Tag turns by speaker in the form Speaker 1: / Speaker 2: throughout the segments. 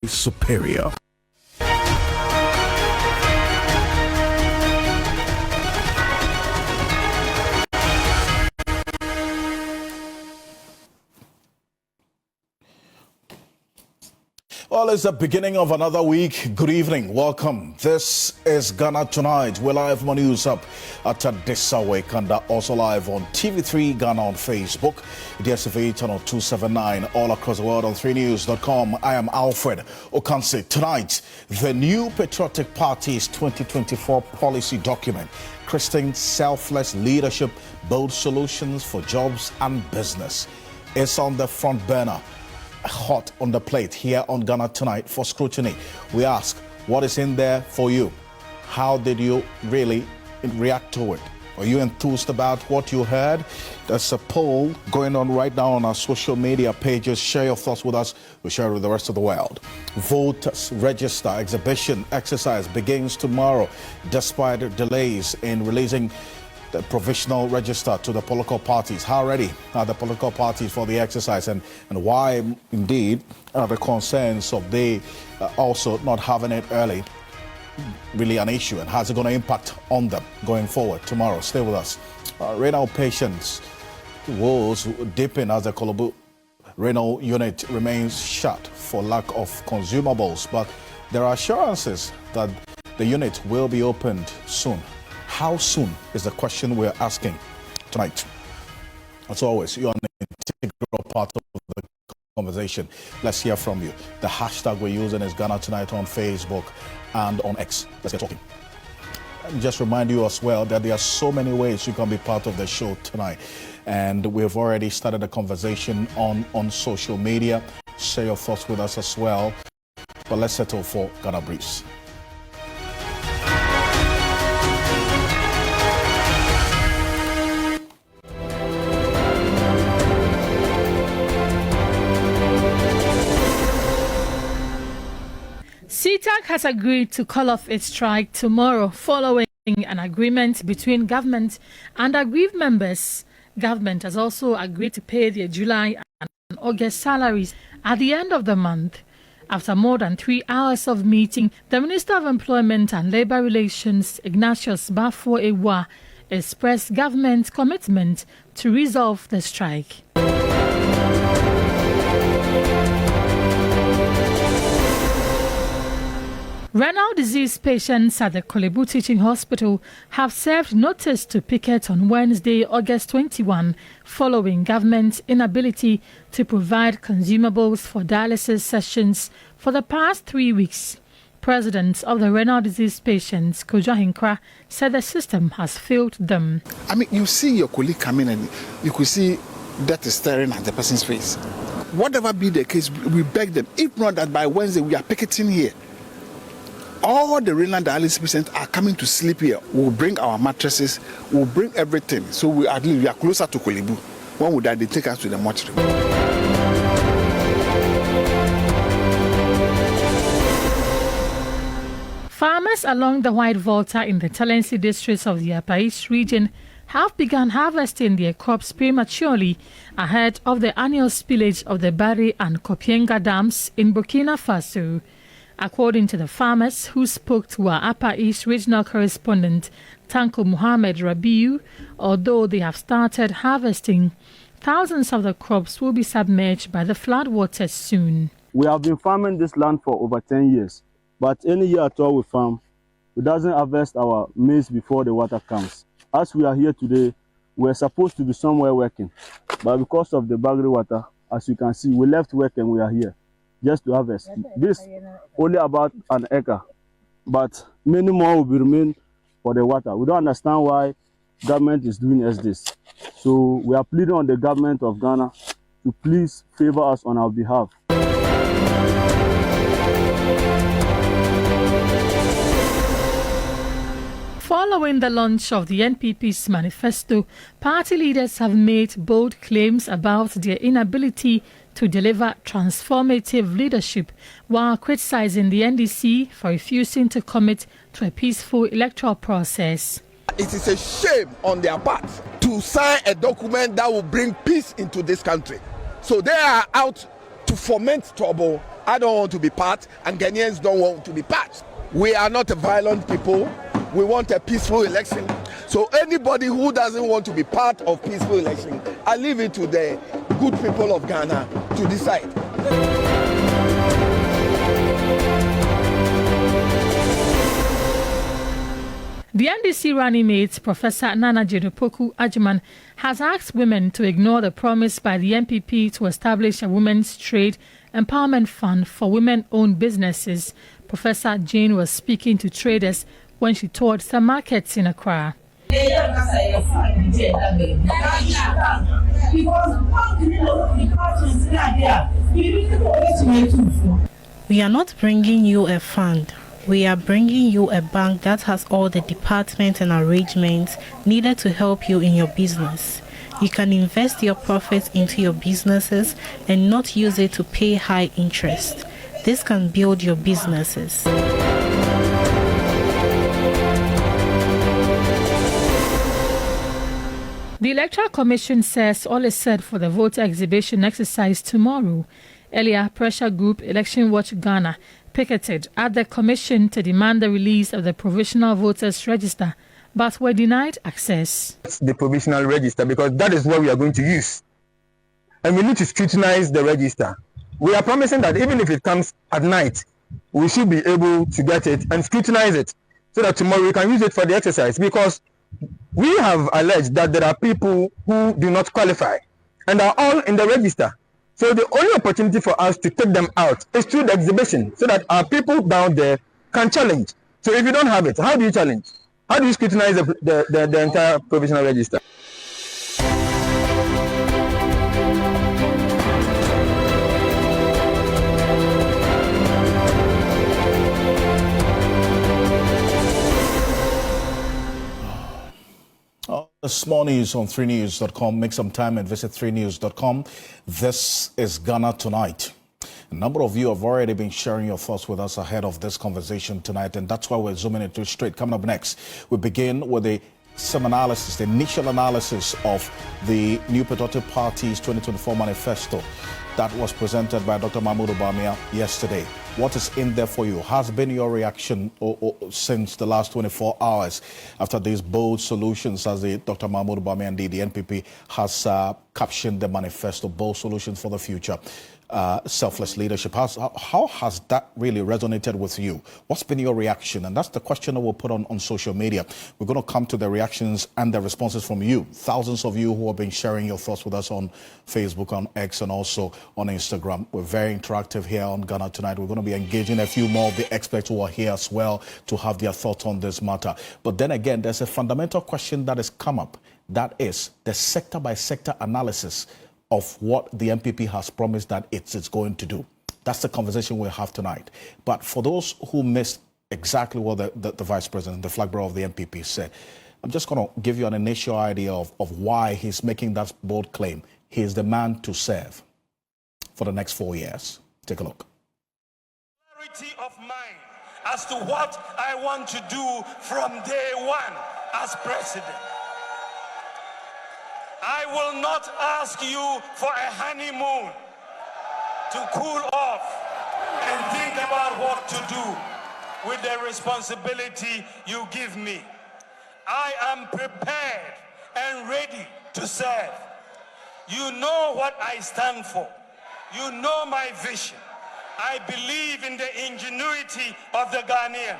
Speaker 1: superior. Well, it's the beginning of another week. Good evening. Welcome. This is Ghana Tonight. We're live on News Up at Disawek and also live on TV3 Ghana on Facebook, DSTV channel 279, all across the world on 3news.com. I am Alfred Okansi. Tonight, the new Patriotic Party's 2024 policy document, Christian Selfless Leadership, Bold Solutions for Jobs and Business, is on the front burner. Hot on the plate here on Ghana Tonight for scrutiny. We ask, what is in there for you? How did you really react to it? Are you enthused about what you heard? There's a poll going on right now on our social media pages. Share your thoughts with us. We'll share it with the rest of the world. Voters register exhibition exercise begins tomorrow despite delays in releasing the provisional register to the political parties. How ready are the political parties for the exercise, and why indeed are the concerns of they also not having it early really an issue, and how's it going to impact on them going forward tomorrow? Stay with us. Renal patients woes deepen as the Kolobu renal unit remains shut for lack of consumables, but there are assurances that the unit will be opened soon. How soon is the question we're asking tonight. As always, you're an integral part of the conversation. Let's hear from you. The hashtag we're using is Ghana Tonight on Facebook and on X. Let's get talking. And just remind you as well that there are so many ways you can be part of the show tonight. And we've already started a conversation on social media. Share your thoughts with us as well. But let's settle for Ghana Briefs.
Speaker 2: CTAC has agreed to call off its strike tomorrow following an agreement between government and aggrieved members. Government has also agreed to pay their July and August salaries at the end of the month. After more than 3 hours of meeting, the Minister of Employment and Labour Relations, Ignatius Bafo-Ewa, expressed government's commitment to resolve the strike. Renal disease patients at the Kolebu Teaching Hospital have served notice to picket on Wednesday, August 21, following government's inability to provide consumables for dialysis sessions for the past 3 weeks. President of the renal disease patients, Kojo Hinkra, said the system has failed them.
Speaker 3: I mean, you see your colleague coming and you could see that is staring at the person's face. Whatever be the case, we beg them. If not that by Wednesday, we are picketing here. All the renal dialysis patients are coming to sleep here. We'll bring our mattresses, we'll bring everything. So we are closer to Kolebu. When we die, they take us to the mortuary.
Speaker 2: Farmers along the White Volta in the Talensi districts of the Upper East region have begun harvesting their crops prematurely ahead of the annual spillage of the Bari and Kopienga dams in Burkina Faso. According to the farmers who spoke to our Upper East regional correspondent, Tanko Muhammad Rabiu, although they have started harvesting, thousands of the crops will be submerged by the floodwaters soon.
Speaker 4: We have been farming this land for over 10 years, but any year at all we farm, we doesn't harvest our maize before the water comes. As we are here today, we're supposed to be somewhere working, but because of the Bagri water, as you can see, we left work and we are here just to harvest. This only about an acre, but many more will be remain for the water. We don't understand why government is doing us this. So we are pleading on the government of Ghana to please favor us on our behalf.
Speaker 2: Following the launch of the NPP's Manifesto, party leaders have made bold claims about their inability to deliver transformative leadership while criticizing the NDC for refusing to commit to a peaceful electoral process.
Speaker 5: It is a shame on their part to sign a document that will bring peace into this country. So they are out to foment trouble I don't want to be part, and Ghanaians don't want to be part. We are not a violent people. We want a peaceful election. So anybody who doesn't want to be part of peaceful election, I leave it to the good people of Ghana to decide.
Speaker 2: The NDC running mate, Professor Nana Jedupoku Ajuman, has asked women to ignore the promise by the NPP to establish a women's trade empowerment fund for women-owned businesses. Professor Jane was speaking to traders when she toured some markets in Accra.
Speaker 6: We
Speaker 7: are not bringing you a fund. We are bringing you a bank that has all the departments and arrangements needed to help you in your business. You can invest your profits into your businesses and not use it to pay high interest. This can build your businesses.
Speaker 2: The Electoral Commission says all is set for the voter exhibition exercise tomorrow. Earlier, pressure group Election Watch Ghana picketed at the commission to demand the release of the provisional voters register, but were denied access.
Speaker 8: The provisional register, because that is what we are going to use. And we need to scrutinize the register. We are promising that even if it comes at night, we should be able to get it and scrutinize it so that tomorrow we can use it for the exercise, because we have alleged that there are people who do not qualify and are all in the register. So the only opportunity for us to take them out is through the exhibition so that our people down there can challenge. So if you don't have it, how do you challenge? How do you scrutinize the entire provisional register?
Speaker 1: This morning is on 3news.com. Make some time and visit 3news.com. This is Ghana Tonight. A number of you have already been sharing your thoughts with us ahead of this conversation tonight, and that's why we're zooming into it straight. Coming up next, we begin with the initial analysis of the New Patriotic Party's 2024 Manifesto that was presented by Dr. Mahmoud Bawumia yesterday. What is in there for you? Has been your reaction since the last 24 hours after these bold solutions, as the Dr. Mahmoud Bawumia and the NPP has captioned the manifesto, bold solutions for the future? Selfless leadership. How has that really resonated with you? What's been your reaction? And that's the question that we'll put on social media. We're going to come to the reactions and the responses from you. Thousands of you who have been sharing your thoughts with us on Facebook, on X, and also on Instagram. We're very interactive here on Ghana Tonight. We're going to be engaging a few more of the experts who are here as well to have their thoughts on this matter. But then again, there's a fundamental question that has come up. That is the sector-by-sector analysis of what the NPP has promised that it's going to do. That's the conversation we'll have tonight. But for those who missed exactly what the Vice President, the flag bearer of the NPP said, I'm just going to give you an initial idea of why he's making that bold claim. He is the man to serve for the next 4 years. Take a look.
Speaker 9: Clarity of mind as to what I want to do from day one as president. I will not ask you for a honeymoon to cool off and think about what to do with the responsibility you give me. I am prepared and ready to serve. You know what I stand for. You know my vision. I believe in the ingenuity of the Ghanaian.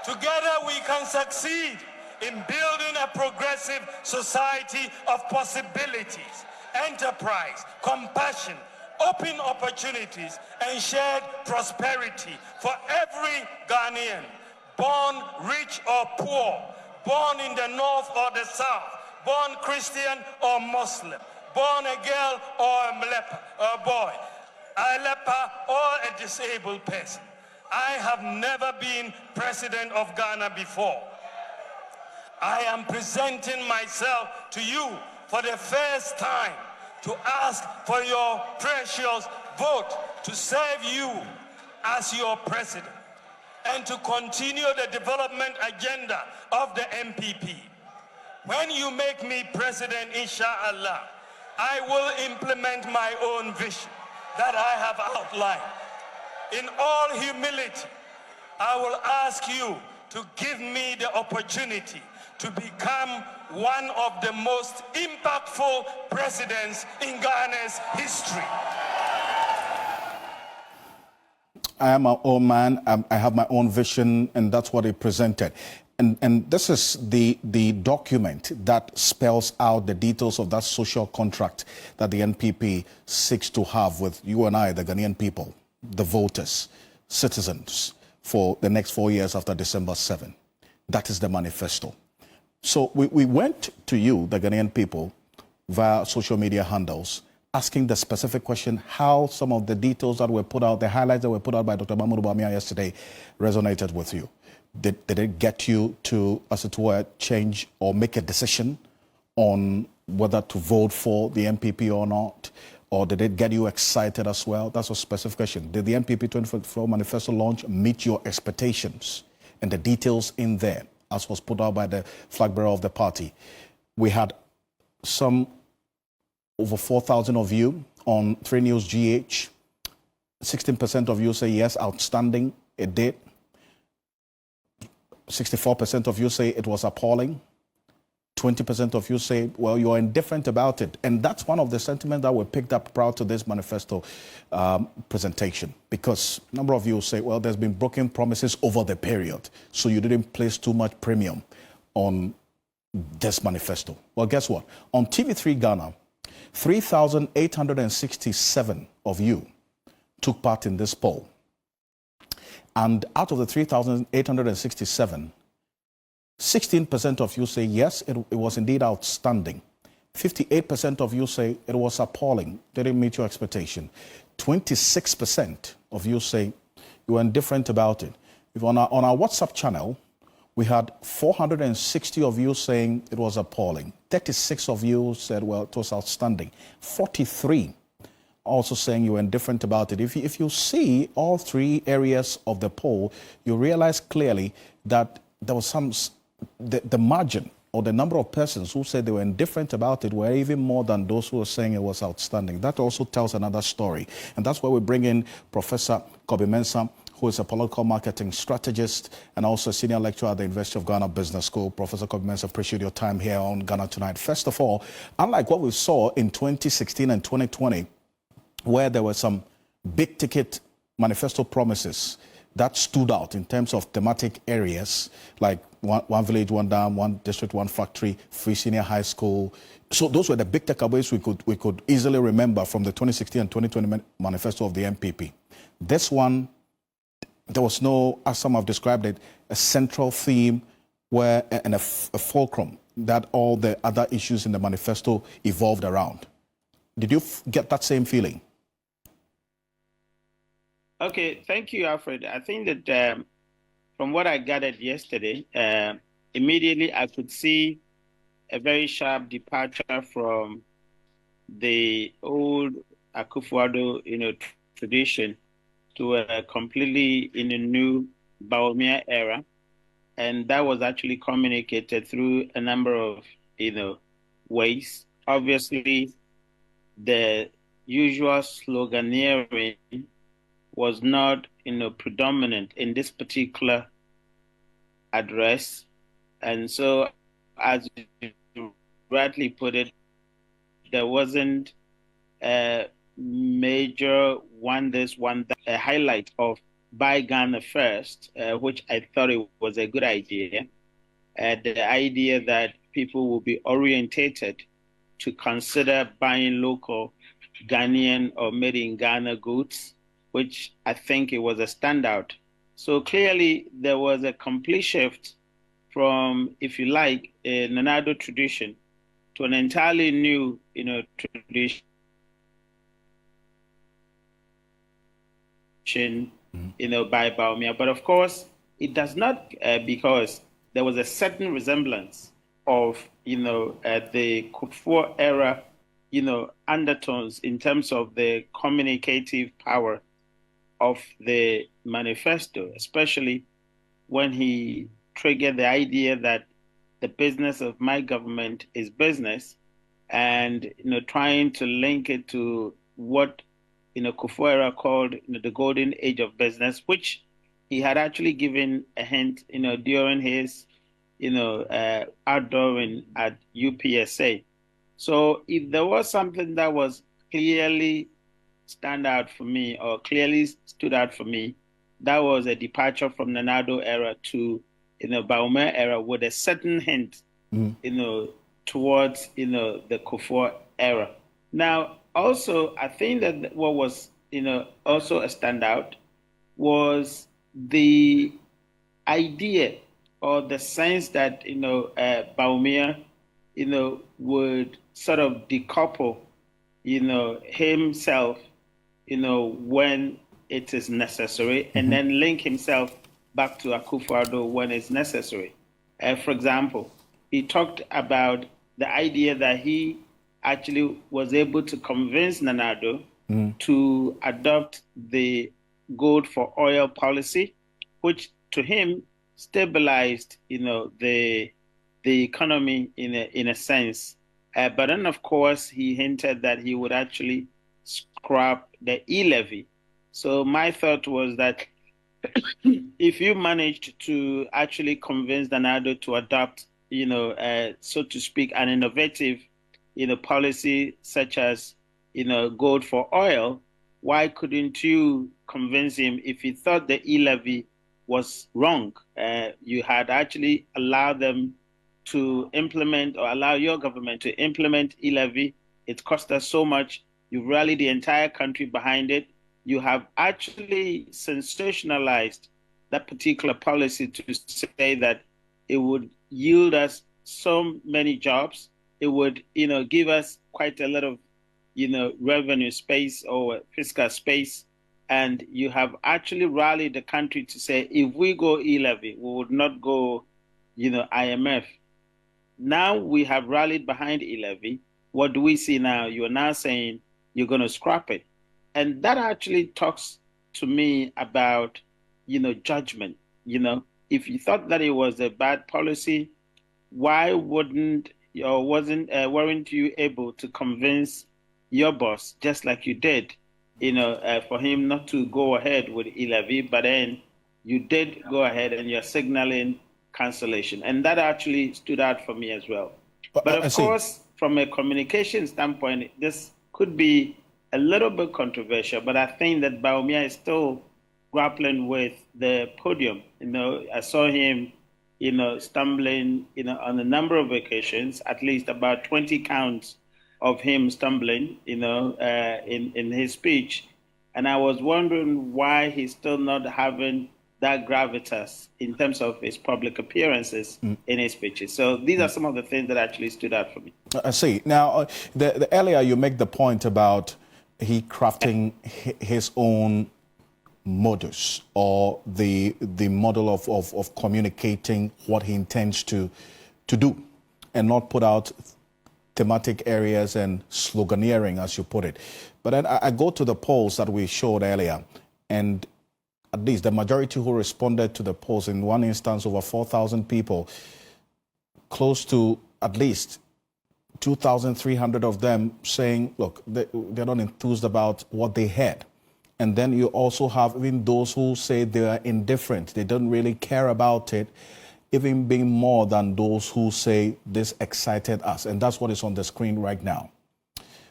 Speaker 9: Together we can succeed in building a progressive society of possibilities, enterprise, compassion, open opportunities, and shared prosperity for every Ghanaian, born rich or poor, born in the north or the south, born Christian or Muslim, born a girl or a boy, a leper or a disabled person. I have never been president of Ghana before. I am presenting myself to you for the first time to ask for your precious vote to serve you as your president and to continue the development agenda of the NPP. When you make me president, inshallah, I will implement my own vision that I have outlined. in all humility, I will ask you to give me the opportunity to become one of the most impactful presidents in Ghana's history.
Speaker 1: I am my own man. I have my own vision, and that's what he presented. And this is the document that spells out the details of that social contract that the NPP seeks to have with you and I, the Ghanaian people, the voters, citizens, for the next 4 years after December 7. That is the manifesto. So we went to you, the Ghanaian people, via social media handles, asking the specific question how some of the details that were put out, the highlights that were put out by Dr. Mahmoud Bawumia yesterday resonated with you. Did it get you to, as it were, change or make a decision on whether to vote for the NPP or not? Or did it get you excited as well? That's a specific question. Did the NPP 2024 manifesto launch meet your expectations? And the details in there, as was put out by the flag bearer of the party. We had some over 4,000 of you on 3 News GH. 16% of you say yes, outstanding, it did. 64% of you say it was appalling. 20% of you say, well, you're indifferent about it. And that's one of the sentiments that were picked up prior to this manifesto presentation. Because a number of you say, well, there's been broken promises over the period. So you didn't place too much premium on this manifesto. Well, guess what? On TV3 Ghana, 3,867 of you took part in this poll. And out of the 3,867, 16% of you say yes, it was indeed outstanding. 58% of you say it was appalling, didn't meet your expectation. 26% of you say you were indifferent about it. If on our WhatsApp channel, we had 460 of you saying it was appalling. 36 of you said, well, it was outstanding. 43 also saying you were indifferent about it. If you see all three areas of the poll, you realize clearly that there was the margin or the number of persons who said they were indifferent about it were even more than those who were saying it was outstanding. That also tells another story. And that's why we bring in Professor Kobe Mensah, who is a political marketing strategist and also a senior lecturer at the University of Ghana Business School. Professor Kobe Mensah, appreciate your time here on Ghana Tonight. First of all, unlike what we saw in 2016 and 2020, where there were some big ticket manifesto promises that stood out in terms of thematic areas, like one village, one dam, one district, one factory, free senior high school. So those were the big takeaways we could easily remember from the 2016 and 2020 manifesto of the NPP. This one, there was no, as some have described it, a central theme and a fulcrum that all the other issues in the manifesto evolved around. Did you get that same feeling?
Speaker 6: Okay, thank you, Alfred. I think that from what I gathered yesterday, immediately I could see a very sharp departure from the old Akufo-Addo, tradition to a completely in a new Bawumia era, and that was actually communicated through a number of ways. Obviously, the usual sloganeering was not predominant in this particular address. And so, as you rightly put it, there wasn't a major one this, one that, a highlight of Buy Ghana First, which I thought it was a good idea. The idea that people will be orientated to consider buying local Ghanaian or made in Ghana goods, which I think it was a standout. So clearly there was a complete shift from, if you like, a Nana Addo tradition to an entirely new, tradition, by Bawumia. But of course, it does not, because there was a certain resemblance of, the Kufuor era, undertones in terms of the communicative power of the manifesto, especially when he triggered the idea that the business of my government is business, and trying to link it to what Kufuor era called the golden age of business, which he had actually given a hint, during his, outdooring at UPSA. So if there was something that was clearly stand out for me or clearly stood out for me, that was a departure from the Nado era to, Baume era with a certain hint, towards, the Kufuor era. Now, also, I think that what was, also a standout was the idea or the sense that, Baumia, would sort of decouple, himself, when it is necessary, and then link himself back to Akufo-Addo when it's necessary. For example, he talked about the idea that he actually was able to convince Nana Addo to adopt the gold for oil policy, which to him stabilized, the economy in a sense. But then, of course, he hinted that he would actually scrap the e-levy. So my thought was that if you managed to actually convince Nana Addo to adopt, so to speak, an innovative, policy such as, gold for oil, why couldn't you convince him if he thought the e-levy was wrong? You had actually allowed them to implement or allow your government to implement e-levy. It cost us so much. You've rallied the entire country behind it. You have actually sensationalized that particular policy to say that it would yield us so many jobs. It would, give us quite a lot of, revenue space or fiscal space. And you have actually rallied the country to say, if we go e-levy, we would not go, IMF. Now we have rallied behind e-levy. What do we see now? You're now saying you're going to scrap it. And that actually talks to me about, judgment. If you thought that it was a bad policy, why weren't you able to convince your boss, just like you did, for him not to go ahead with e-levy, but then you did go ahead and you're signaling cancellation. And that actually stood out for me as well. But of course, from a communication standpoint, this could be a little bit controversial, but I think that Baumia is still grappling with the podium. I saw him, stumbling, on a number of occasions, at least about 20 counts of him stumbling, in his speech. And I was wondering why he's still not having that gravitas in terms of his public appearances in his speeches. So these are some of the things that actually stood out for me.
Speaker 1: I see. Now, the earlier you make the point about he crafting his own modus or the model of communicating what he intends to do and not put out thematic areas and sloganeering, as you put it. But then I go to the polls that we showed earlier, and at least the majority who responded to the polls, in one instance over 4,000 people, close to at least 2,300 of them saying, look, they're not enthused about what they heard. And then you also have even those who say they are indifferent. They don't really care about it, even being more than those who say this excited us. And that's what is on the screen right now.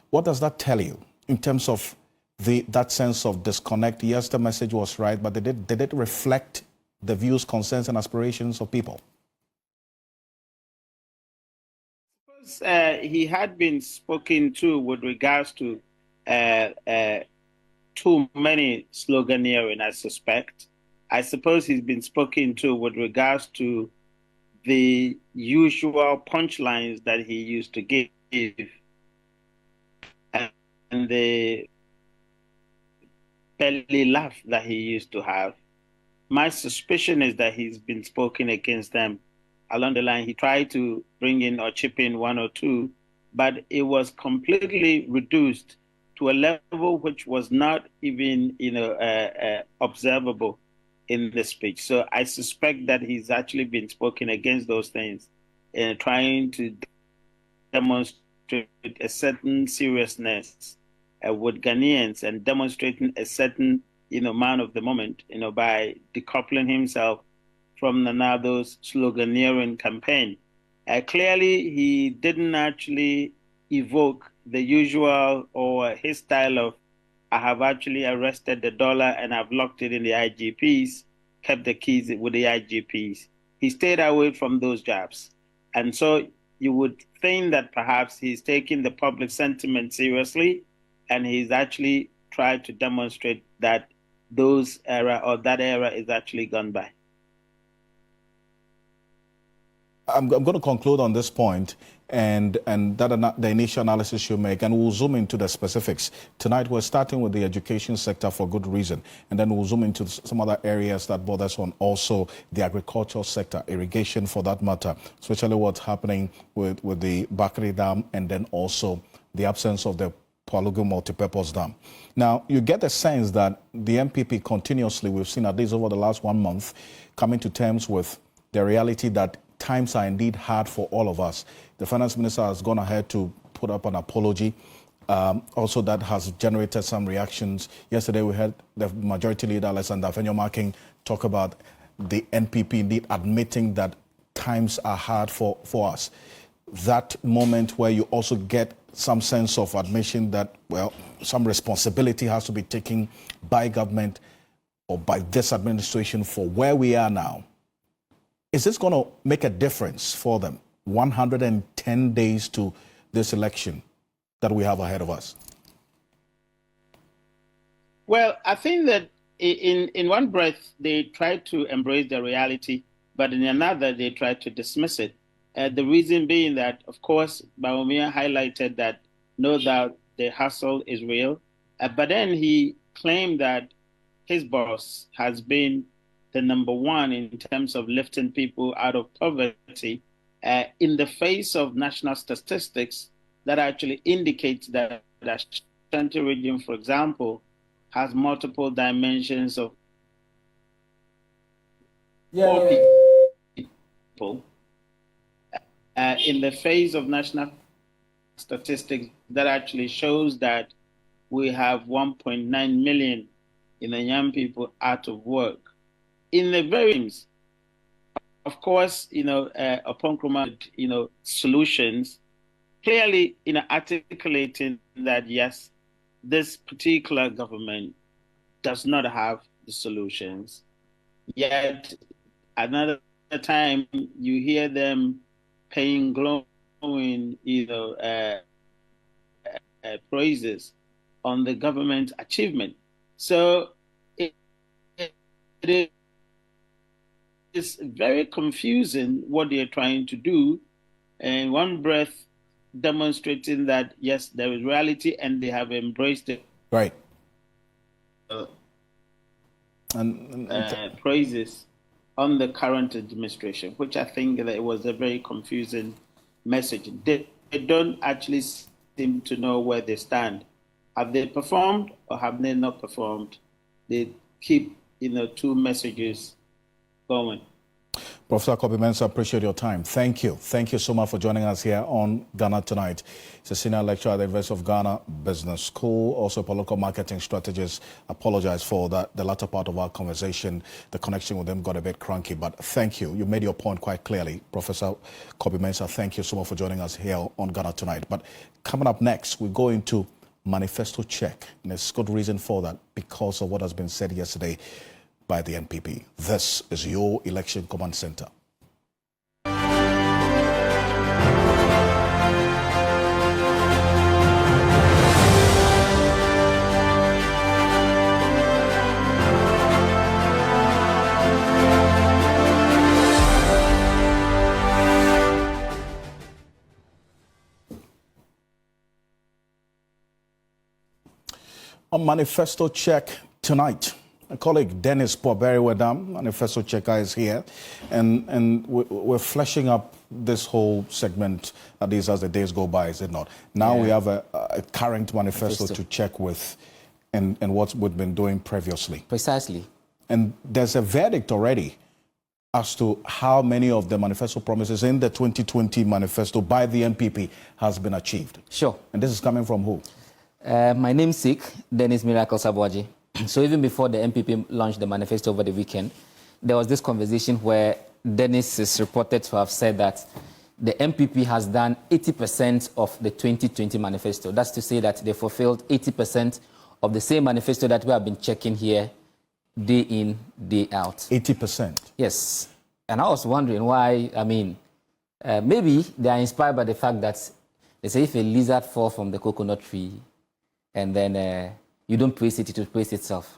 Speaker 1: What does that tell you in terms of that sense of disconnect? Yes, the message was right, but did it reflect the views, concerns, and aspirations of people?
Speaker 6: He had been spoken to with regards to too many sloganeering, I suspect. I suppose he's been spoken to with regards to the usual punchlines that he used to give and the belly laugh that he used to have. My suspicion is that he's been spoken against them along the line. He tried to bring in or chip in one or two, but it was completely reduced to a level which was not even, observable in the speech. So I suspect that he's actually been spoken against those things and trying to demonstrate a certain seriousness with Ghanaians and demonstrating a certain, man of the moment, by decoupling himself from Nanado's sloganeering campaign. Clearly, he didn't actually evoke the usual or his style of, I have actually arrested the dollar and I've locked it in the IGPs, kept the keys with the IGPs. He stayed away from those jabs. And so you would think that perhaps he's taking the public sentiment seriously and he's actually tried to demonstrate that that era is actually gone by.
Speaker 1: I'm going to conclude on this point and that the initial analysis you make, and we'll zoom into the specifics. Tonight, we're starting with the education sector for good reason, and then we'll zoom into some other areas that bother us on, also the agricultural sector, irrigation for that matter, especially what's happening with the Bakri Dam, and then also the absence of the Palugu multipurpose dam. Now, you get the sense that the NPP continuously, we've seen at least over the last 1 month, coming to terms with the reality that times are indeed hard for all of us. The finance minister has gone ahead to put up an apology. Also, that has generated some reactions. Yesterday, we heard the majority leader, Alexander Afenyo-Markin, talk about the NPP indeed admitting that times are hard for us. That moment where you also get some sense of admission that, well, some responsibility has to be taken by government or by this administration for where we are now. Is this going to make a difference for them? 110 days to this election that we have ahead of us.
Speaker 6: Well, I think that in one breath, they try to embrace the reality, but in another, they try to dismiss it. The reason being that, of course, Bawumia highlighted that no doubt the hustle is real, but then he claimed that his boss has been the number one in terms of lifting people out of poverty in the face of national statistics that actually indicates that the Ashanti region, for example, has multiple dimensions of poor people. In the face of national statistics that actually shows that we have 1.9 million young people out of work. In the very, of course, upon solutions, clearly, articulating that, yes, this particular government does not have the solutions. Yet, another time, you hear them paying glowing, praises on the government achievement. So it is very confusing what they are trying to do. In one breath, demonstrating that, yes, there is reality and they have embraced it.
Speaker 1: Right.
Speaker 6: Praises on the current administration, which I think that it was a very confusing message. They don't actually seem to know where they stand. Have they performed or have they not performed? They keep, two messages going.
Speaker 1: Professor Kobi-Mensah, appreciate your time. Thank you. Thank you so much for joining us here on Ghana Tonight. He's a senior lecturer at the University of Ghana Business School, also a political marketing strategist. Apologize for that. The latter part of our conversation, the connection with him got a bit cranky, but thank you. You made your point quite clearly. Professor Kobi-Mensah, thank you so much for joining us here on Ghana Tonight. But coming up next, we go into Manifesto check, and there's good reason for that because of what has been said yesterday by the NPP. This is your Election Command Center. A Manifesto check tonight. My colleague Dennis Poberi-Wedam, Manifesto checker, is here, and we're fleshing up this whole segment at least as the days go by, is it not? Now we have a current manifesto to check with and what we've been doing previously.
Speaker 10: Precisely.
Speaker 1: And there's a verdict already as to how many of the manifesto promises in the 2020 manifesto by the NPP has been achieved.
Speaker 10: Sure.
Speaker 1: And this is coming from who?
Speaker 10: My namesake, Dennis Miracle Sabwaji. So even before the NPP launched the manifesto over the weekend, there was this conversation where Dennis is reported to have said that the NPP has done 80% of the 2020 manifesto. That's to say that they fulfilled 80% of the same manifesto that we have been checking here day in, day out.
Speaker 1: 80%?
Speaker 10: Yes. And I was wondering why, maybe they are inspired by the fact that they say if a lizard falls from the coconut tree and then you don't praise it, it will praise itself.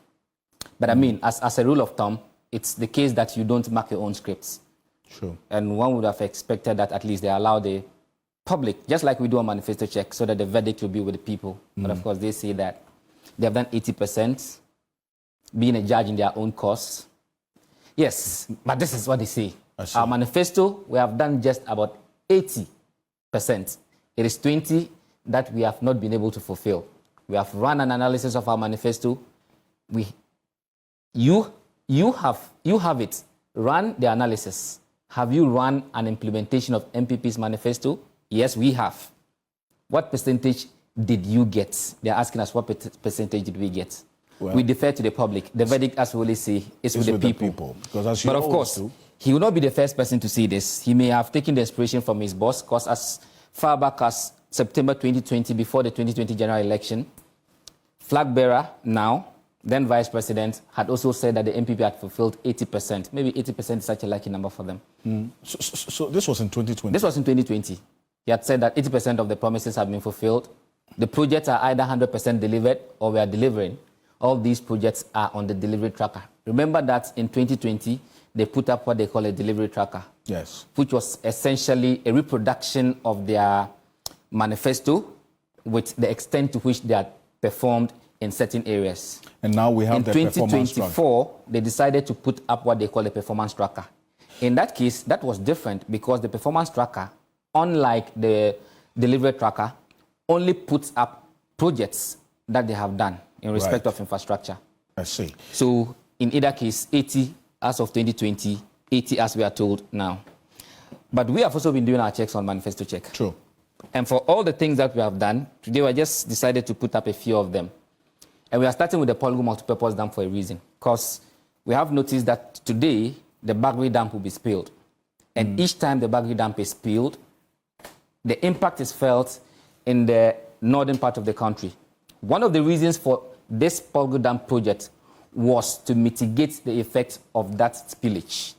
Speaker 10: But as a rule of thumb, it's the case that you don't mark your own scripts.
Speaker 1: Sure.
Speaker 10: And one would have expected that at least they allow the public, just like we do a manifesto check, so that the verdict will be with the people. But of course, they say that they have done 80%, being a judge in their own cause. Yes, but this is what they say. Our manifesto, we have done just about 80%. It is 20 that we have not been able to fulfill. We have run an analysis of our manifesto. You have it. Run the analysis. Have you run an implementation of NPP's manifesto? Yes, we have. What percentage did you get? They're asking us what percentage did we get? Well, we defer to the public. The verdict, as we always say, is with the people.
Speaker 1: Because
Speaker 10: but of course, he will not be the first person to see this. He may have taken the inspiration from his boss, because as far back as September 2020, before the 2020 general election, flag bearer now, then Vice President, had also said that the NPP had fulfilled 80%. Maybe 80% is such a lucky number for them.
Speaker 1: So this was in 2020?
Speaker 10: This was in 2020. He had said that 80% of the promises have been fulfilled. The projects are either 100% delivered or we are delivering. All these projects are on the delivery tracker. Remember that in 2020, they put up what they call a delivery tracker.
Speaker 1: Yes.
Speaker 10: Which was essentially a reproduction of their manifesto with the extent to which they had performed in certain areas.
Speaker 1: And now we have the performance tracker.
Speaker 10: In 2024, they decided to put up what they call a performance tracker. In that case, that was different because the performance tracker, unlike the delivery tracker, only puts up projects that they have done in respect of infrastructure.
Speaker 1: I see.
Speaker 10: So in either case, 80 as of 2020, 80 as we are told now. But we have also been doing our checks on Manifesto Check.
Speaker 1: True.
Speaker 10: And for all the things that we have done, today we just decided to put up a few of them. And we are starting with the Polgo multipurpose dam for a reason. Because we have noticed that today, the Bagri dam will be spilled. And each time the Bagri dam is spilled, the impact is felt in the northern part of the country. One of the reasons for this Polgo dam project was to mitigate the effect of that spillage.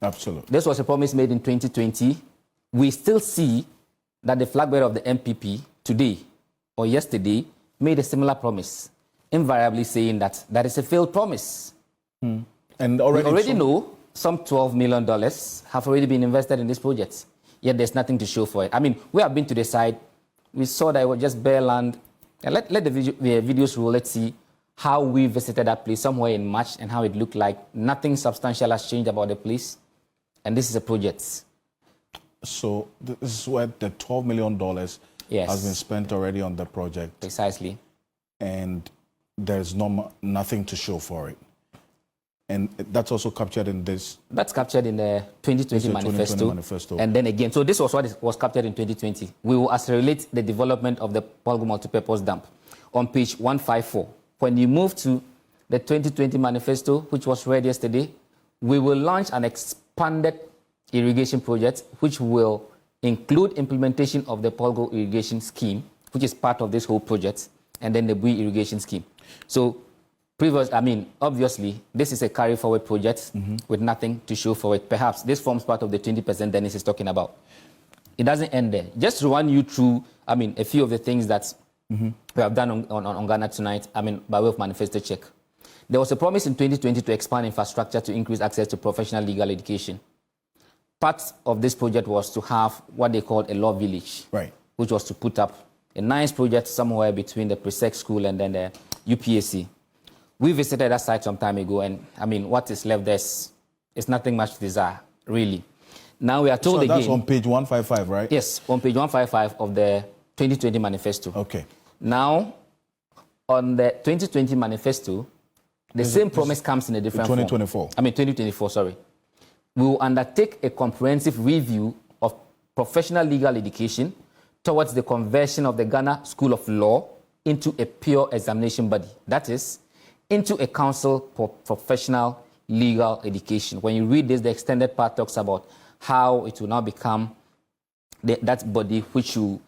Speaker 1: Absolutely.
Speaker 10: This was a promise made in 2020. We still see that the flag bearer of the NPP today or yesterday made a similar promise, invariably saying that that is a failed promise.
Speaker 1: And
Speaker 10: we already know some $12 million have already been invested in this project, yet there's nothing to show for it. I mean, we have been to the site. We saw that it was just bare land. And let the videos roll. Let's see how we visited that place somewhere in March and how it looked like. Nothing substantial has changed about the place. And this is a project. So
Speaker 1: this is where the $12 million has been spent already on the project.
Speaker 10: Precisely.
Speaker 1: And there's nothing to show for it. And that's also captured in this?
Speaker 10: That's captured in the 2020 manifesto. And then again, so this was what was captured in 2020. We will accelerate the development of the Polgo multipurpose dam on page 154. When you move to the 2020 manifesto, which was read yesterday, we will launch an expanded irrigation project, which will include implementation of the Polgo irrigation scheme, which is part of this whole project, and then the Bui irrigation scheme. So, obviously, this is a carry-forward project with nothing to show for it. Perhaps this forms part of the 20% Dennis is talking about. It doesn't end there. Just to run you through, a few of the things that we have done on Ghana Tonight, by way of manifesto check. There was a promise in 2020 to expand infrastructure to increase access to professional legal education. Part of this project was to have what they called a law village, which was to put up a nice project somewhere between the pre-sec school and then the UPAC. We visited that site some time ago, and what is left there is nothing much to desire, really. Now we are told again.
Speaker 1: So that's on page 155, right?
Speaker 10: Yes, on page 155 of the 2020 manifesto.
Speaker 1: Okay.
Speaker 10: Now, on the 2020 manifesto, the same promise comes in a different form. 2024, sorry. We will undertake a comprehensive review of professional legal education towards the conversion of the Ghana School of Law into a pure examination body. That is, into a council for professional legal education. When you read this, the extended part talks about how it will now become that body which will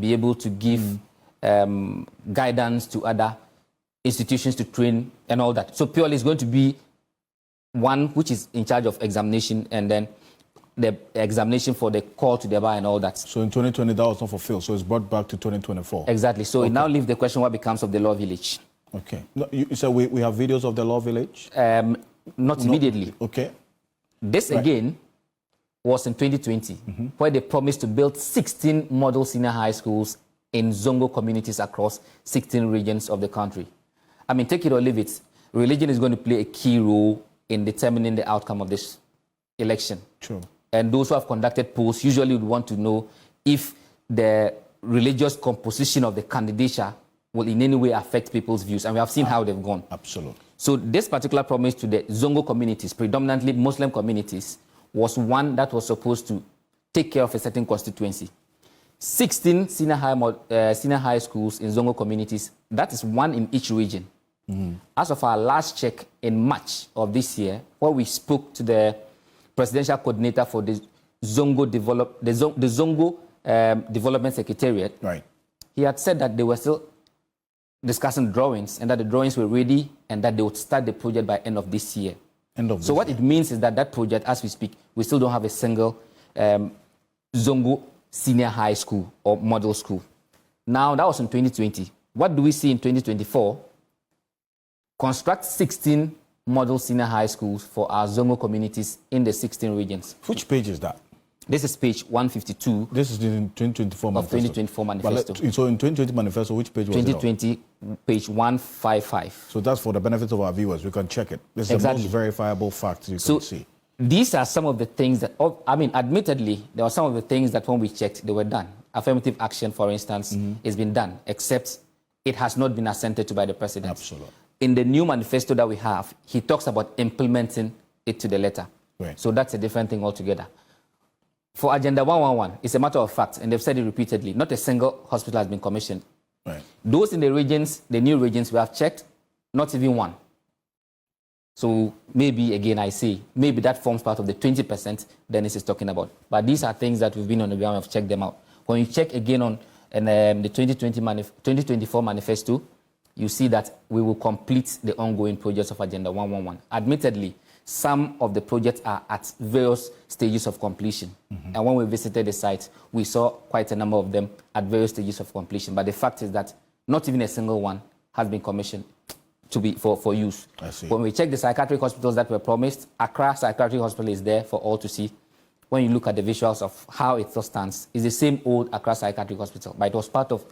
Speaker 10: be able to give guidance to other institutions to train and all that. So purely it's going to be one which is in charge of examination, and then the examination for the call to the bar and all that.
Speaker 1: So in 2020, that was not fulfilled. So it's brought back to 2024.
Speaker 10: Exactly. So it now leaves the question, what becomes of the law village?
Speaker 1: Okay. No, you said we have videos of the law village?
Speaker 10: Not immediately.
Speaker 1: Okay.
Speaker 10: This again was in 2020, where they promised to build 16 model senior high schools in Zongo communities across 16 regions of the country. I mean, take it or leave it, religion is going to play a key role in determining the outcome of this election.
Speaker 1: True.
Speaker 10: And those who have conducted polls usually would want to know if the religious composition of the candidature will in any way affect people's views. And we have seen how they've gone.
Speaker 1: Absolutely.
Speaker 10: So this particular promise to the Zongo communities, predominantly Muslim communities, was one that was supposed to take care of a certain constituency. 16 senior high schools in Zongo communities, that is one in each region. As of our last check in March of this year, where we spoke to the presidential coordinator for the Zongo Development Secretariat,
Speaker 1: right,
Speaker 10: he had said that they were still discussing drawings and that the drawings were ready and that they would start the project by end of this year. So what it means is that that project, as we speak, we still don't have a single Zongo senior high school or model school. Now, that was in 2020. What do we see in 2024? Construct 16 model senior high schools for our Zongo communities in the 16 regions.
Speaker 1: Which page is that?
Speaker 10: This is page 152.
Speaker 1: This is in 2024 manifesto.
Speaker 10: Of 2024 manifesto.
Speaker 1: So in 2020 manifesto, which page was it?
Speaker 10: 2020, page 155.
Speaker 1: So that's for the benefit of our viewers. We can check it. This is the most verifiable facts you can see.
Speaker 10: These are some of the things that, I mean, admittedly, there were some of the things that when we checked, they were done. Affirmative action, for instance, has been done, except it has not been assented to by the president.
Speaker 1: Absolutely.
Speaker 10: In the new manifesto that we have, he talks about implementing it to the letter.
Speaker 1: Right.
Speaker 10: So that's a different thing altogether. For Agenda 111, it's a matter of fact, and they've said it repeatedly, not a single hospital has been commissioned.
Speaker 1: Right.
Speaker 10: Those in the regions, the new regions, we have checked, not even one. So maybe, again, I say, maybe that forms part of the 20% Dennis is talking about. But these are things that we've been on the ground and have checked them out. When you check again on the 2024 manifesto, you see that we will complete the ongoing projects of Agenda 111. Admittedly, some of the projects are at various stages of completion. And when we visited the site, we saw quite a number of them at various stages of completion. But the fact is that not even a single one has been commissioned to be for use.
Speaker 1: I see.
Speaker 10: When we check the psychiatric hospitals that were promised, Accra Psychiatric Hospital is there for all to see. When you look at the visuals of how it still stands, it's the same old Accra Psychiatric Hospital, but it was part of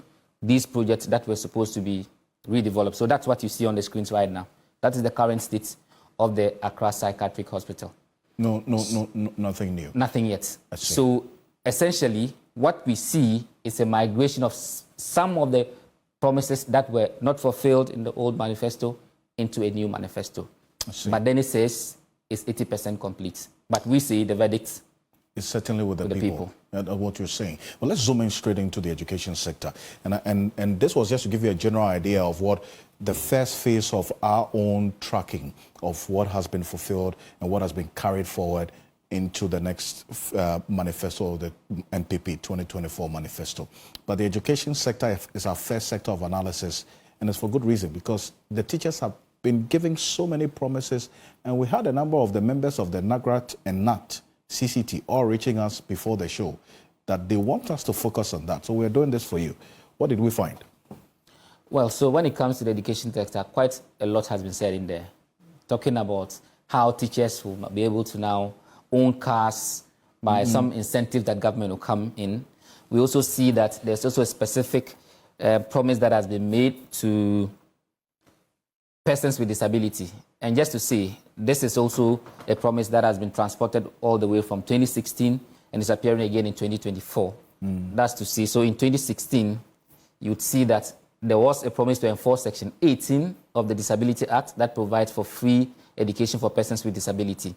Speaker 10: these projects that were supposed to be redeveloped. So that's what you see on the screens right now. That is the current state of the Accra Psychiatric Hospital.
Speaker 1: No, nothing new.
Speaker 10: Nothing yet. So essentially, what we see is a migration of some of the promises that were not fulfilled in the old manifesto into a new manifesto. But then it says it's 80% complete. But we see the verdict
Speaker 1: is certainly with the people. What you're saying. Well, let's zoom in straight into the education sector. And this was just to give you a general idea of what the first phase of our own tracking of what has been fulfilled and what has been carried forward into the next manifesto of the NPP 2024 manifesto. But the education sector is our first sector of analysis, and it's for good reason, because the teachers have been giving so many promises, and we had a number of the members of the NAGRAT and NAT CCT all reaching us before the show that they want us to focus on that. So we're doing this for you. What did we find?
Speaker 10: Well, so when it comes to the education sector, quite a lot has been said in there, talking about how teachers will be able to now own cars by some incentive that government will come in. We also see that there's also a specific promise that has been made to persons with disability. And just to say, this is also a promise that has been transported all the way from 2016 and is appearing again in 2024. That's to see. So in 2016, you'd see that there was a promise to enforce Section 18 of the Disability Act that provides for free education for persons with disability.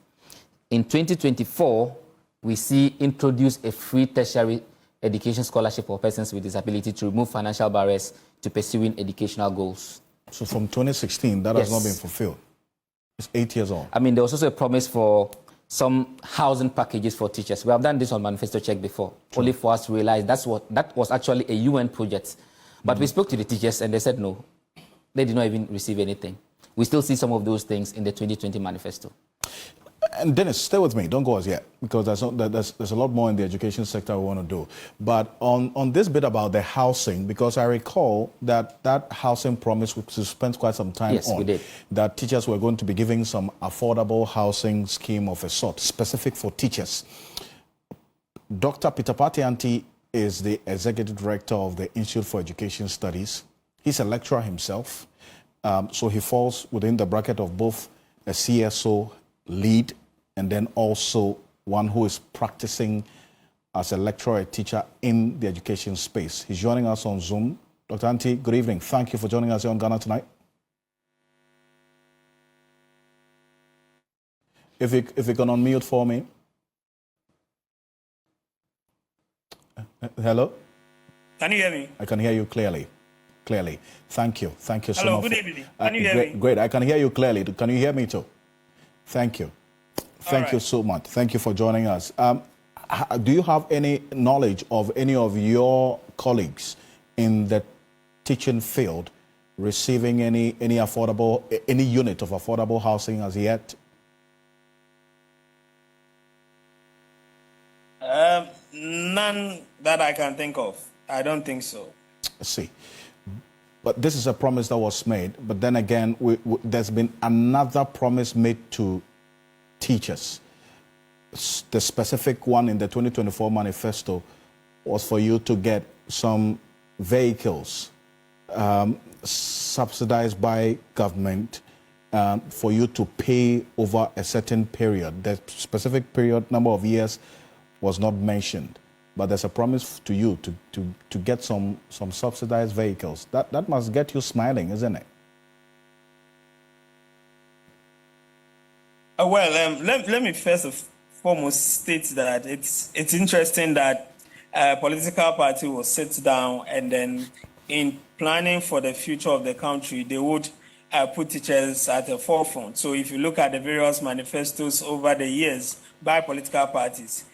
Speaker 10: In 2024, we see introduce a free tertiary education scholarship for persons with disability to remove financial barriers to pursuing educational goals.
Speaker 1: So from 2016, that has not been fulfilled. It's 8 years old.
Speaker 10: I mean, there was also a promise for some housing packages for teachers. We have done this on Manifesto Check before, only for us to realize that was actually a UN project. But we spoke to the teachers and they said no. They did not even receive anything. We still see some of those things in the 2020 manifesto.
Speaker 1: And Dennis, stay with me. Don't go as yet, because there's a lot more in the education sector we want to do. But on this bit about the housing, because I recall that housing promise, which we spent quite some time on,
Speaker 10: we did.
Speaker 1: That teachers were going to be giving some affordable housing scheme of a sort, specific for teachers. Dr. Peter Patianti is the executive director of the Institute for Education Studies. He's a lecturer himself, so he falls within the bracket of both a CSO lead and then also one who is practicing as a lecturer, a teacher in the education space. He's joining us on Zoom. Dr. Anti, good evening. Thank you for joining us here on Ghana Tonight. If you can unmute for me. Hello?
Speaker 11: Can you hear me?
Speaker 1: I can hear you clearly. Thank you so much.
Speaker 11: Hello, good evening. Can you hear me?
Speaker 1: Great, I can hear you clearly. Can you hear me too? Thank you. Thank you so much. Thank you for joining us. Do you have any knowledge of any of your colleagues in the teaching field receiving any unit of affordable housing as yet?
Speaker 11: None that I can think of. I don't think so.
Speaker 1: I see. But this is a promise that was made. But then again, there's been another promise made to teachers. The specific one in the 2024 manifesto was for you to get some vehicles subsidized by government for you to pay over a certain period. The specific period, number of years, was not mentioned. But there's a promise to you to get some subsidized vehicles. That must get you smiling, isn't it?
Speaker 11: Well, let me first and foremost state that it's interesting that a political party will sit down and then in planning for the future of the country, they would put teachers at the forefront. So if you look at the various manifestos over the years by political parties,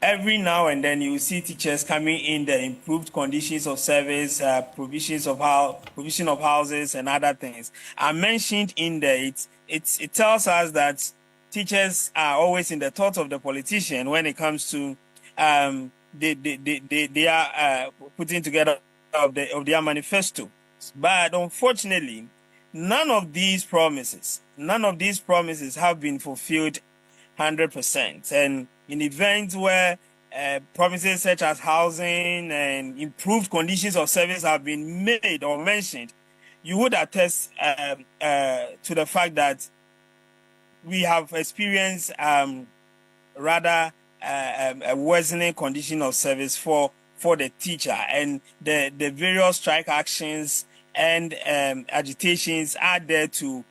Speaker 11: every now and then you see teachers coming in the improved conditions of service, provision of houses and other things are mentioned in there. It tells us that teachers are always in the thoughts of the politician when it comes to they are putting together of their manifesto. But unfortunately, none of these promises have been fulfilled 100%. And in events where promises such as housing and improved conditions of service have been made or mentioned, you would attest to the fact that we have experienced rather a worsening condition of service for the teacher, and the various strike actions and agitations are there to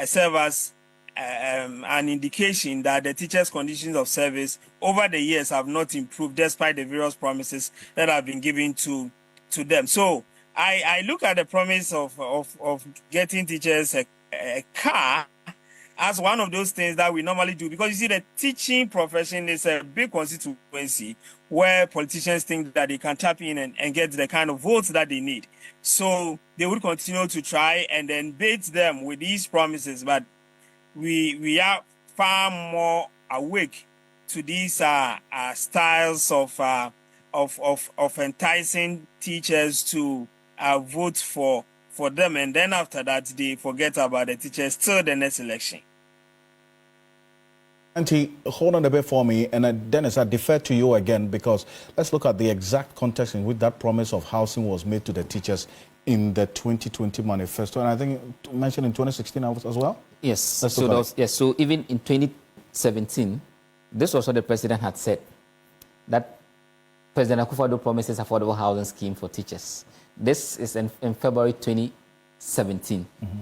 Speaker 11: serve as an indication that the teachers' conditions of service over the years have not improved despite the various promises that have been given to them. So I look at the promise of getting teachers a car as one of those things that we normally do, because you see the teaching profession is a big constituency where politicians think that they can tap in and get the kind of votes that they need. So they would continue to try and then bait them with these promises, but we are far more awake to these styles of enticing teachers to vote for them, and then after that they forget about the teachers till the next election.
Speaker 1: Auntie, hold on a bit for me, and Dennis, I defer to you again, because let's look at the exact context in which that promise of housing was made to the teachers in the 2020 manifesto, and I think mentioned in 2016 as well.
Speaker 10: Yes. So even in 2017, this was what the president had said, that President Akufo-Addo promises affordable housing scheme for teachers. This is in February 2017. Mm-hmm.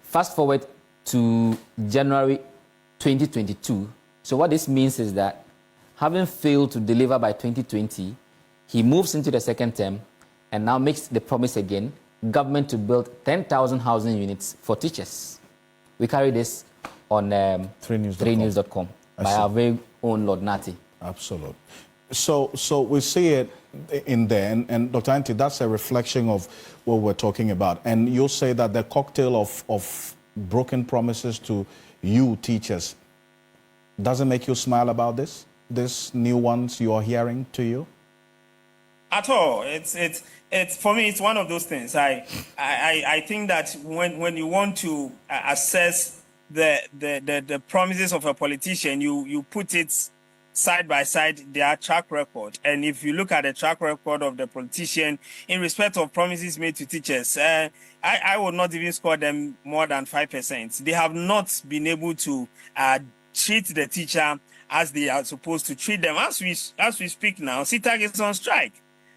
Speaker 10: Fast forward to January 2022. So what this means is that having failed to deliver by 2020, he moves into the second term and now makes the promise again, government to build 10,000 housing units for teachers. We carry this on 3news.com by our very own Lord Nati.
Speaker 1: Absolutely. So we see it in there, and Dr. Anti, that's a reflection of what we're talking about. And you'll say that the cocktail of broken promises to you teachers doesn't make you smile about this? These new ones you are hearing to you?
Speaker 11: At all. It's for me, it's one of those things. I think that when you want to assess the promises of a politician, you put it side by side their track record. And if you look at the track record of the politician in respect of promises made to teachers, I would not even score them more than 5%. They have not been able to treat the teacher as they are supposed to treat them. As we speak now, CTAC is on strike.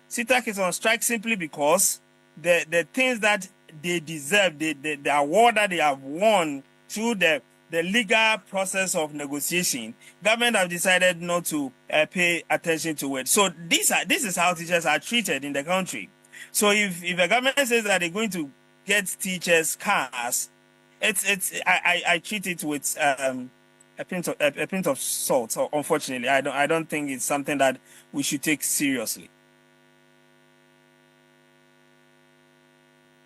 Speaker 11: CTAC is on strike simply because the things that they deserve, the award that they have won through the legal process of negotiation, government have decided not to pay attention to it. So this is how teachers are treated in the country. So if a government says that they're going to get teachers cars, I treat it with a pinch of salt. So unfortunately, I don't think it's something that we should take seriously.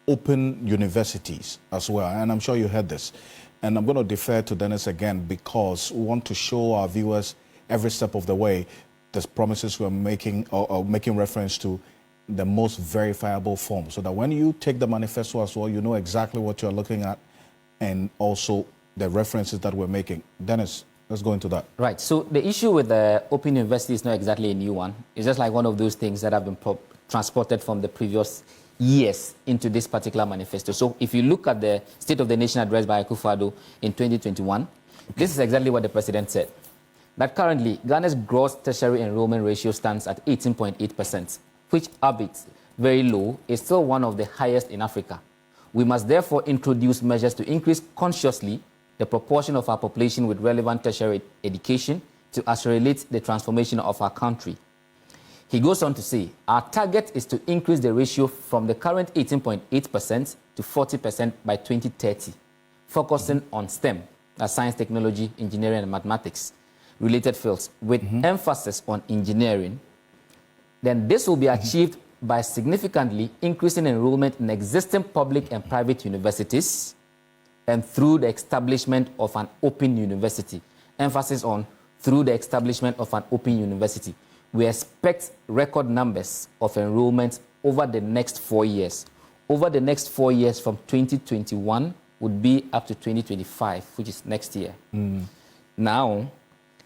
Speaker 1: Open universities as well, and I'm sure you heard this. And I'm going to defer to Dennis again because we want to show our viewers every step of the way the promises we're making or making reference to the most verifiable form, so that when you take the manifesto as well, you know exactly what you're looking at and also the references that we're making. Dennis, let's go into that.
Speaker 10: Right. So the issue with the Open University is not exactly a new one. It's just like one of those things that have been transported from the previous years into this particular manifesto. So if you look at the State of the Nation address by Akufo-Addo in 2021, this is exactly what the president said. That currently, Ghana's gross tertiary enrollment ratio stands at 18.8%, which, albeit very low, is still one of the highest in Africa. We must therefore introduce measures to increase consciously the proportion of our population with relevant tertiary education to accelerate the transformation of our country. He goes on to say, our target is to increase the ratio from the current 18.8% to 40% by 2030, focusing on STEM, that's science, technology, engineering, and mathematics, related fields, with emphasis on engineering. Then this will be achieved by significantly increasing enrollment in existing public and private universities and through the establishment of an open university. Emphasis on through the establishment of an open university. We expect record numbers of enrollment over the next 4 years. Over the next 4 years, from 2021 would be up to 2025, which is next year. Now,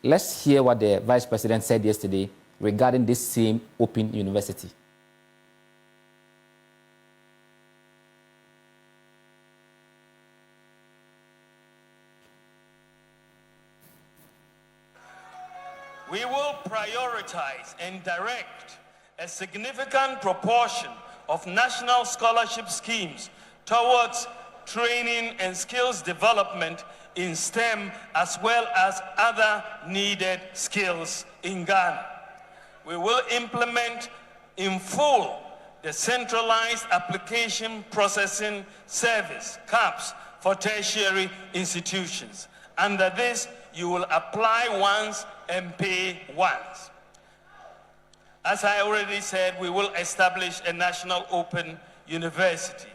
Speaker 10: let's hear what the Vice President said yesterday regarding this same open university.
Speaker 9: We will prioritize and direct a significant proportion of national scholarship schemes towards training and skills development in STEM as well as other needed skills in Ghana. We will implement in full the centralized application processing service, CAPS, for tertiary institutions. Under this, you will apply once and pay once. As I already said, we will establish a national open university.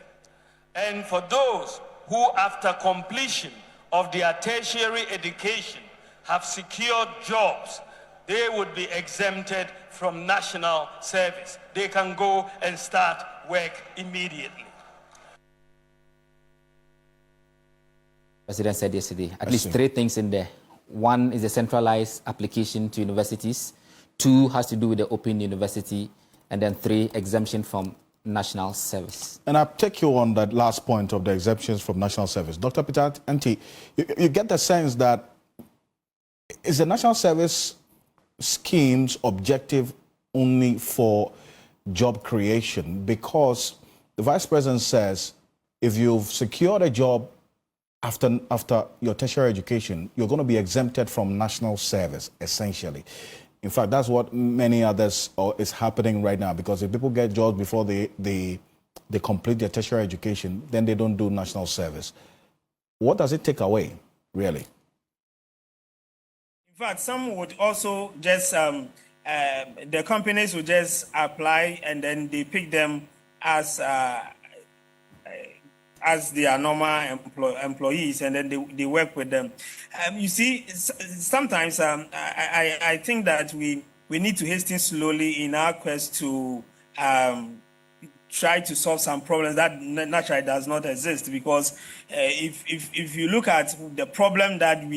Speaker 9: And for those who, after completion of their tertiary education, have secured jobs, they would be exempted from national service. They can go and start work immediately.
Speaker 10: President said yesterday, at least 3 things in there. 1 is a centralized application to universities. 2 has to do with the open university. And then 3, exemption from national service.
Speaker 1: And I'll take you on that last point of the exemptions from national service. Dr. Peter Anti, you get the sense that is the national service scheme's objective only for job creation? Because the Vice President says if you've secured a job after your tertiary education, you're going to be exempted from national service, essentially. In fact, that's what many others is happening right now, because if people get jobs before they complete their tertiary education, then they don't do national service. What does it take away, really?
Speaker 11: In fact, some would also just, the companies would just apply and then they pick them as their normal employees, and then they work with them. You see, sometimes I think that we need to hasten slowly in our quest to try to solve some problems that naturally does not exist, because if you look at the problem that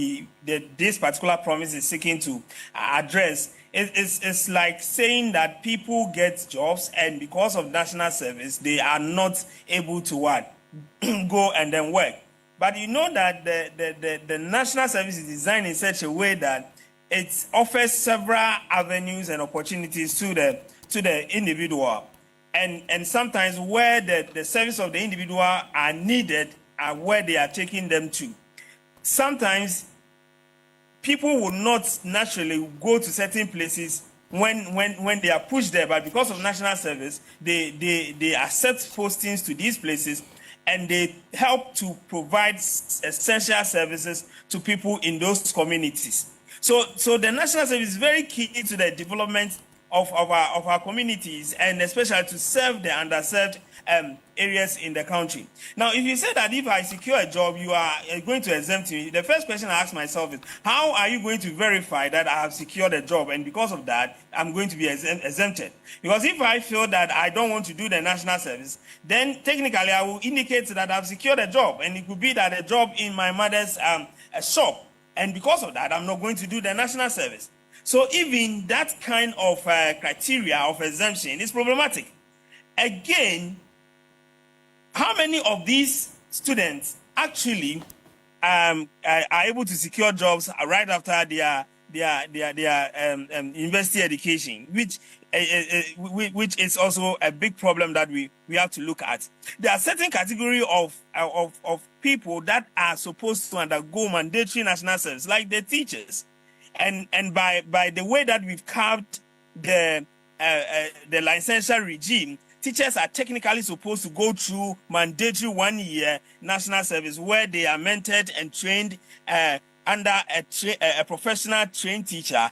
Speaker 11: this particular promise is seeking to address, it's like saying that people get jobs and because of national service they are not able to what? Go and then work. But you know that the national service is designed in such a way that it offers several avenues and opportunities to the individual. And sometimes where the service of the individual are needed are where they are taking them to. Sometimes people will not naturally go to certain places when they are pushed there, but because of national service, they accept postings to these places, and they help to provide essential services to people in those communities. So the national service is very key to the development of our communities, and especially to serve the underserved areas in the country. Now, if you say that if I secure a job, you are going to exempt me, the first question I ask myself is, how are you going to verify that I have secured a job, and because of that, I'm going to be exempted? Because if I feel that I don't want to do the national service, then technically I will indicate that I've secured a job, and it could be that a job in my mother's shop, and because of that, I'm not going to do the national service. So even that kind of criteria of exemption is problematic. Again, how many of these students actually are able to secure jobs right after their university education, which is also a big problem that we have to look at. There are certain category of people that are supposed to undergo mandatory national service, like the teachers. And by the way that we've carved the licensure regime, teachers are technically supposed to go through mandatory 1-year national service where they are mentored and trained under a professional trained teacher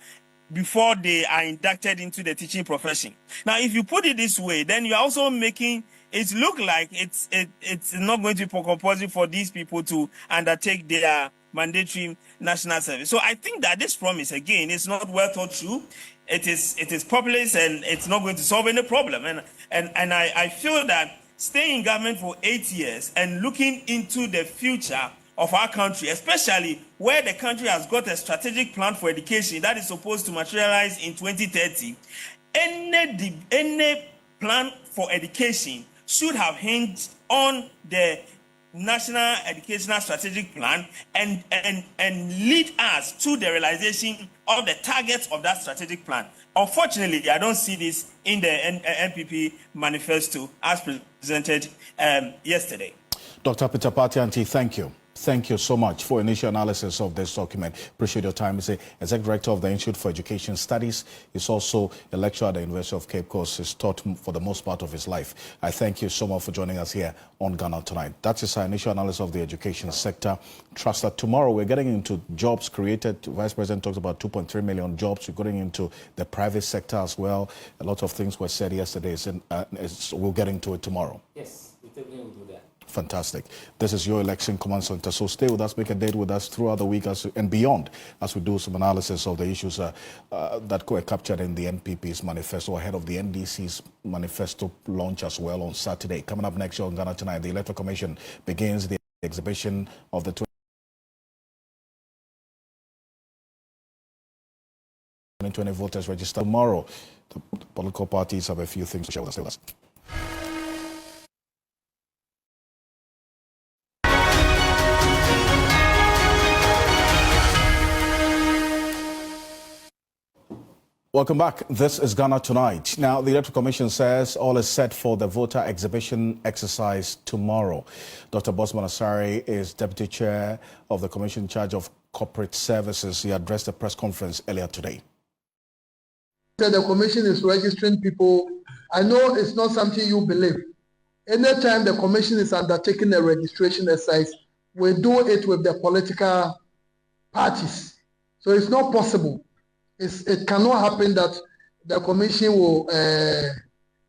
Speaker 11: before they are inducted into the teaching profession. Now, if you put it this way, then you're also making it look like it's not going to be compulsory for these people to undertake their mandatory national service. So I think that this promise, again, is not well thought through. It is populist, and it's not going to solve any problem. And I feel that staying in government for 8 years and looking into the future of our country, especially where the country has got a strategic plan for education that is supposed to materialize in 2030, any plan for education should have hinged on the National Educational Strategic Plan and lead us to the realization of the targets of that strategic plan. Unfortunately, I don't see this in the NPP manifesto as presented yesterday.
Speaker 1: Dr. Peter Patianti, thank you. Thank you so much for initial analysis of this document. Appreciate your time. He's the Executive Director of the Institute for Education Studies. He's also a lecturer at the University of Cape Coast. He's taught for the most part of his life. I thank you so much for joining us here on Ghana Tonight. That is our initial analysis of the education sector. Trust that tomorrow we're getting into jobs created. Vice President talks about 2.3 million jobs. We're getting into the private sector as well. A lot of things were said yesterday, and we'll get into it tomorrow.
Speaker 10: Yes, we definitely will do that.
Speaker 1: Fantastic. This is your election command center. So stay with us, make a date with us throughout the week and beyond as we do some analysis of the issues that were captured in the NPP's manifesto ahead of the NDC's manifesto launch as well on Saturday. Coming up next year on Ghana Tonight, the Electoral Commission begins the exhibition of the 2020 voters register tomorrow. The political parties have a few things to share with us. Stay with us. Welcome back. This is Ghana Tonight. Now, the Electoral Commission says all is set for the voter exhibition exercise tomorrow. Dr. Bosman Asare is Deputy Chair of the Commission in charge of Corporate Services. He addressed a press conference earlier today.
Speaker 12: The commission is registering people. I know it's not something you believe. Anytime the commission is undertaking a registration exercise, we do it with the political parties. So it's not possible. It cannot happen that the commission will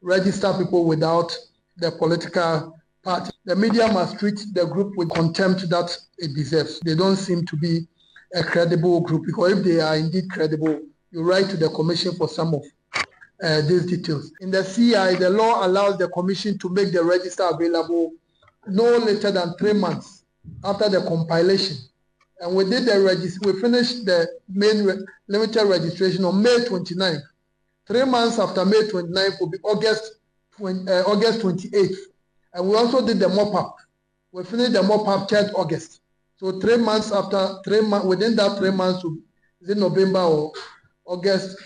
Speaker 12: register people without the political party. The media must treat the group with contempt that it deserves. They don't seem to be a credible group, because if they are indeed credible, you write to the commission for some of these details. In the CI, the law allows the commission to make the register available no later than 3 months after the compilation. And we did we finished the main limited registration on May 29th. 3 months after May 29th will be August 28th. And we also did the mop-up. We finished the mop-up 3rd August. So 3 months after, within that 3 months, is it November or August,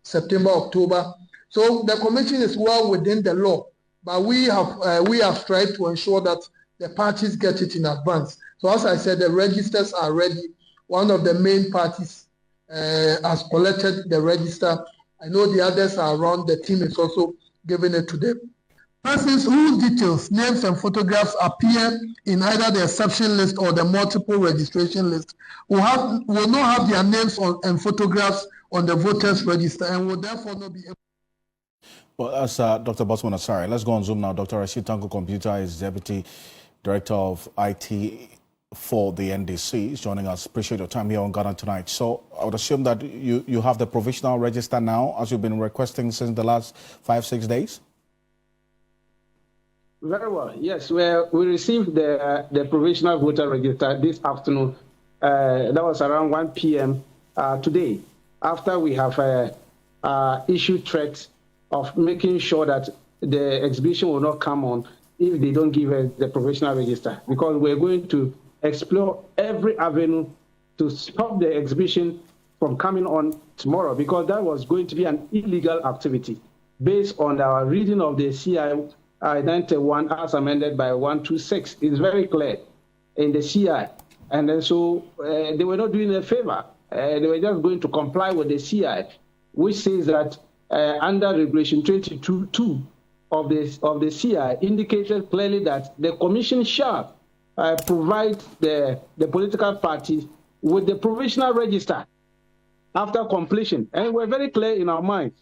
Speaker 12: September, October. So the commission is well within the law, but we have tried to ensure that the parties get it in advance. So as I said, the registers are ready. One of the main parties has collected the register. I know the others are around. The team is also giving it to them. Persons whose details, names, and photographs appear in either the exception list or the multiple registration list will not have their names and photographs on the voters register and will therefore not be able.
Speaker 1: Well, as Dr. Bosman Asare, let's go on Zoom now. Dr. Rashid Tanko Computer is Deputy Director of IT for the NDC. He's joining us. Appreciate your time here on Ghana Tonight. So I would assume that you have the provisional register now, as you've been requesting since the last 5-6 days?
Speaker 13: Very well. Yes, we received the provisional voter register this afternoon. That was around 1 p.m. Today, after we have issued threats of making sure that the exhibition will not come on if they don't give us the provisional register, because we're going to explore every avenue to stop the exhibition from coming on tomorrow, because that was going to be an illegal activity based on our reading of the CI 91 as amended by 126. It's very clear in the CI. And then so they were not doing a favor. They were just going to comply with the CI, which says that under Regulation 22.2 of the CI indicated clearly that the Commission shall provide the political parties with the provisional register after completion. And we're very clear in our mind,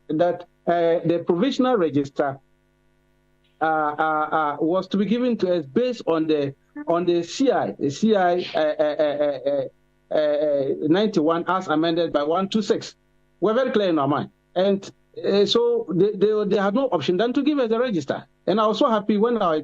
Speaker 13: that the provisional register was to be given to us based on the CI, the CI 91 as amended by 126. We're very clear in our mind. And so they had no option than to give us the register. And I was so happy when our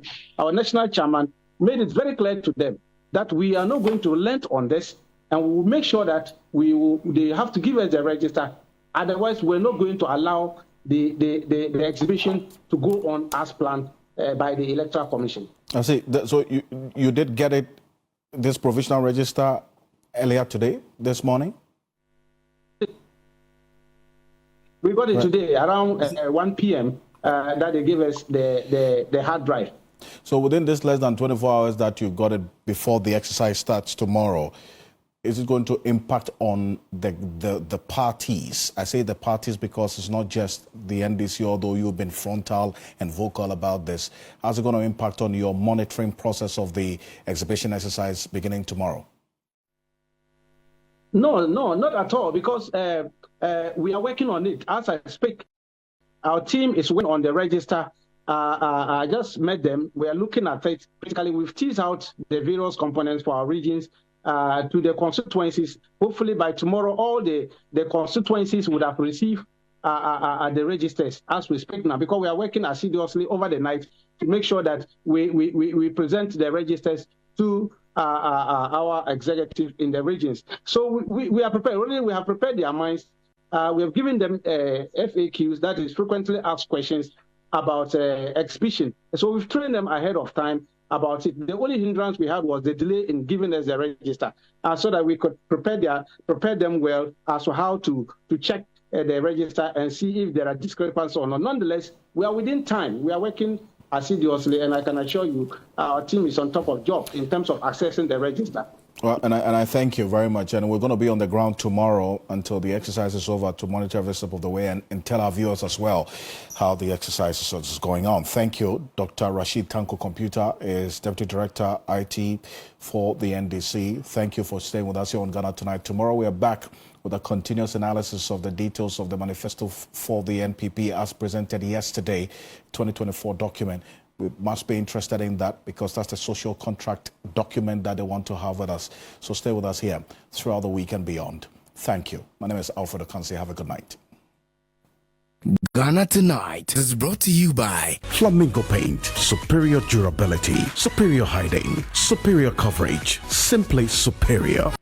Speaker 13: national chairman made it very clear to them that we are not going to relent on this, and we will make sure that they have to give us the register. Otherwise, we're not going to allow the exhibition to go on as planned by the Electoral Commission. I see.
Speaker 1: So you did get this provisional register earlier today, this morning?
Speaker 13: We got it today around 1 p.m. That they gave us the hard drive.
Speaker 1: So within this less than 24 hours that you got it before the exercise starts tomorrow, is it going to impact on the parties? I say the parties because it's not just the NDC, although you've been frontal and vocal about this. How's it going to impact on your monitoring process of the exhibition exercise beginning tomorrow?
Speaker 13: No, not at all, because we are working on it. As I speak, our team is working on the register. I just met them. We are looking at it. Basically, we've teased out the various components for our regions to the constituencies. Hopefully by tomorrow, all the constituencies would have received the registers as we speak now, because we are working assiduously over the night to make sure that we present the registers to our executive in the regions. So we are prepared. Already we have prepared their minds. We have given them FAQs, that is frequently asked questions about exhibition. So we've trained them ahead of time about it. The only hindrance we had was the delay in giving us the register, so that we could prepare them well as to how to check the register and see if there are discrepancies or not. Nonetheless, we are within time. We are working assiduously, and I can assure you our team is on top of job in terms of accessing the register.
Speaker 1: Well, and I thank you very much. And we're going to be on the ground tomorrow until the exercise is over to monitor every step of the way and tell our viewers as well how the exercise is going on. Thank you. Dr. Rashid Tanko Computer is Deputy Director, IT for the NDC. Thank you for staying with us here on Ghana Tonight. Tomorrow we are back with a continuous analysis of the details of the manifesto for the NPP as presented yesterday, 2024 document. We must be interested in that because that's the social contract document that they want to have with us. So stay with us here throughout the week and beyond. Thank you. My name is Alfred Okansi. Have a good night.
Speaker 14: Ghana Tonight is brought to you by
Speaker 1: Flamingo Paint. Superior durability, superior hiding, superior coverage, simply superior.